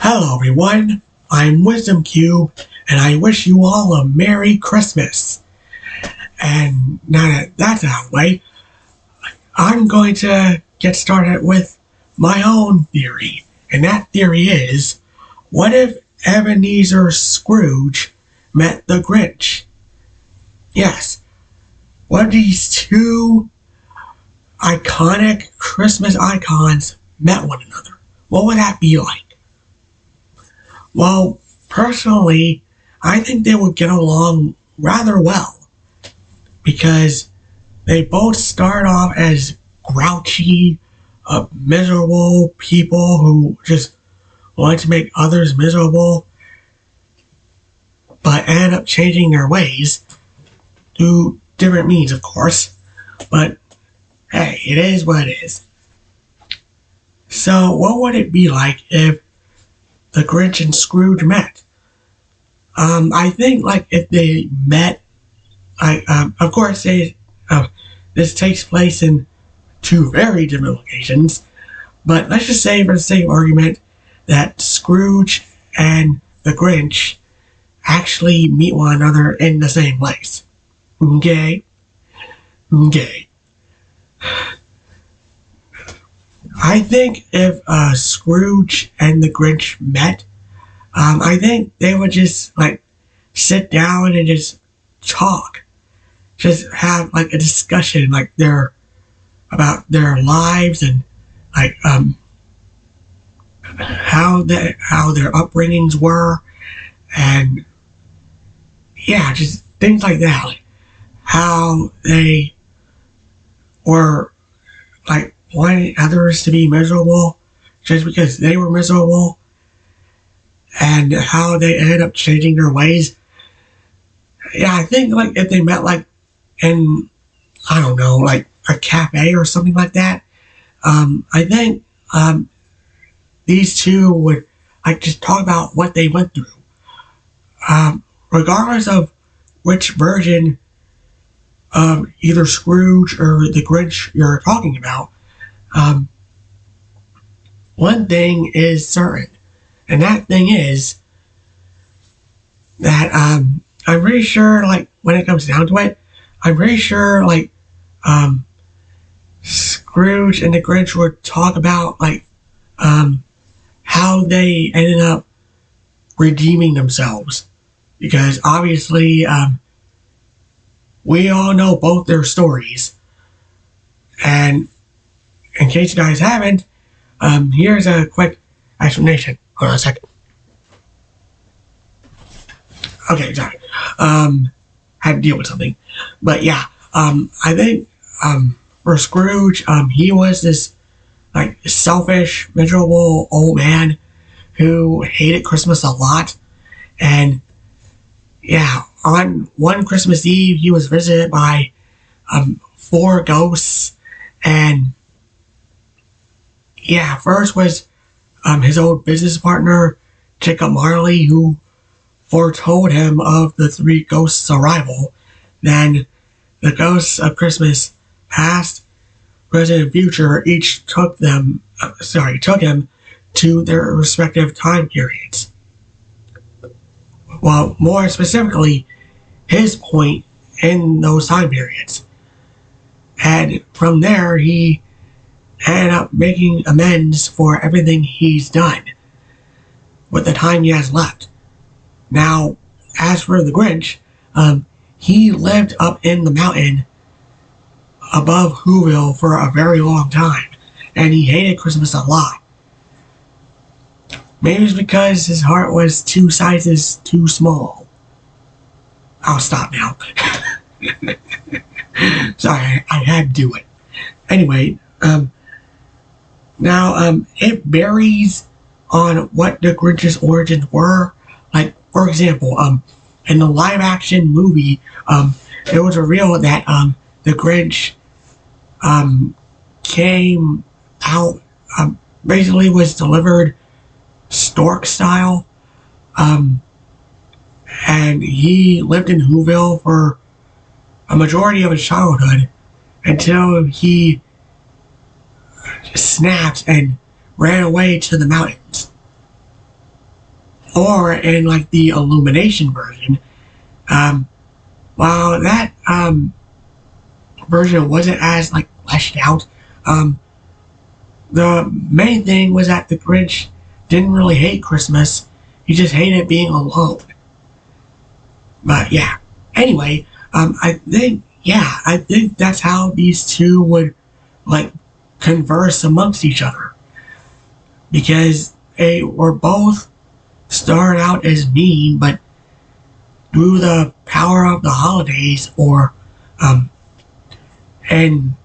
Hello everyone, I'm Wisdom Cube, and I wish you all a Merry Christmas. And now that that's out of the way, I'm going to get started with my own theory. And that theory is, what if Ebenezer Scrooge met the Grinch? Yes, what if these two iconic Christmas icons met one another? What would that be like? Well, personally, I think they would get along rather well because they both start off as grouchy, miserable people who just want to make others miserable, but end up changing their ways through different means, of course. But hey, it is what it is. So, what would it be like if the Grinch and Scrooge met? I think, if they met, of course, this takes place in two very different locations, but let's just say, for the sake of argument, that Scrooge and the Grinch actually meet one another in the same place. Okay? Okay. I think if Scrooge and the Grinch met, I think they would just sit down and just talk, just have a discussion about their lives and how their upbringings were, and yeah, just things like that, how they were wanting others to be miserable just because they were miserable, and how they ended up changing their ways. Yeah, I think if they met in, I don't know, a cafe or something like that, I think these two would just talk about what they went through, regardless of which version of either Scrooge or the Grinch you're talking about. One thing is certain, and that thing is that I'm pretty sure, when it comes down to it, I'm pretty sure Scrooge and the Grinch would talk about how they ended up redeeming themselves, because obviously we all know both their stories. And in case you guys haven't, here's a quick explanation. Hold on a second. Okay, sorry. Had to deal with something. But yeah, I think for Scrooge, he was this selfish, miserable old man who hated Christmas a lot. And yeah, on one Christmas Eve, he was visited by 4 ghosts. And yeah, first was his old business partner, Jacob Marley, who foretold him of the 3 ghosts' arrival. Then the ghosts of Christmas past, present, and future each took him to their respective time periods. Well, more specifically, his point in those time periods. And from there, he ended up making amends for everything he's done with the time he has left. Now, as for the Grinch, he lived up in the mountain above Whoville for a very long time, and he hated Christmas a lot. Maybe it's because his heart was 2 sizes too small. I'll stop now. Sorry, I had to do it. Anyway, now, it varies on what the Grinch's origins were. For example, in the live-action movie, it was revealed that the Grinch came out, basically was delivered stork style, and he lived in Whoville for a majority of his childhood until he snapped and ran away to the mountains. Or in like the Illumination version, while that version wasn't as like fleshed out, the main thing was that the Grinch didn't really hate Christmas. He just hated being alone. But yeah. Anyway, I think that's how these two would like converse amongst each other, because they were both started out as mean, but through the power of the holidays, or in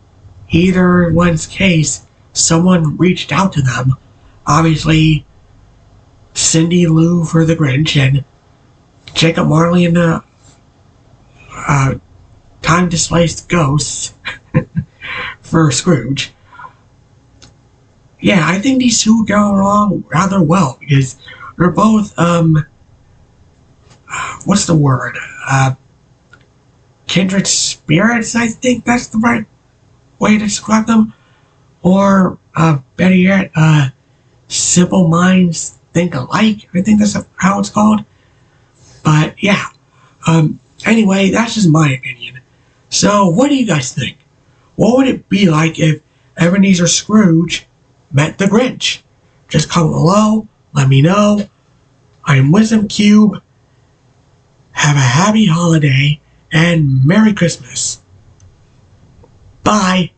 either one's case, someone reached out to them. Obviously, Cindy Lou for the Grinch, and Jacob Marley and the Time Displaced Ghosts for Scrooge. Yeah, I think these two go along rather well, because they're both, what's the word? Kindred spirits, I think that's the right way to describe them. Or, better yet, simple minds think alike. I think that's how it's called. But yeah, anyway, that's just my opinion. So, what do you guys think? What would it be like if Ebenezer Scrooge met the Grinch? Just comment below, let me know. I'm Wisdom Cube. Have a happy holiday and Merry Christmas. Bye.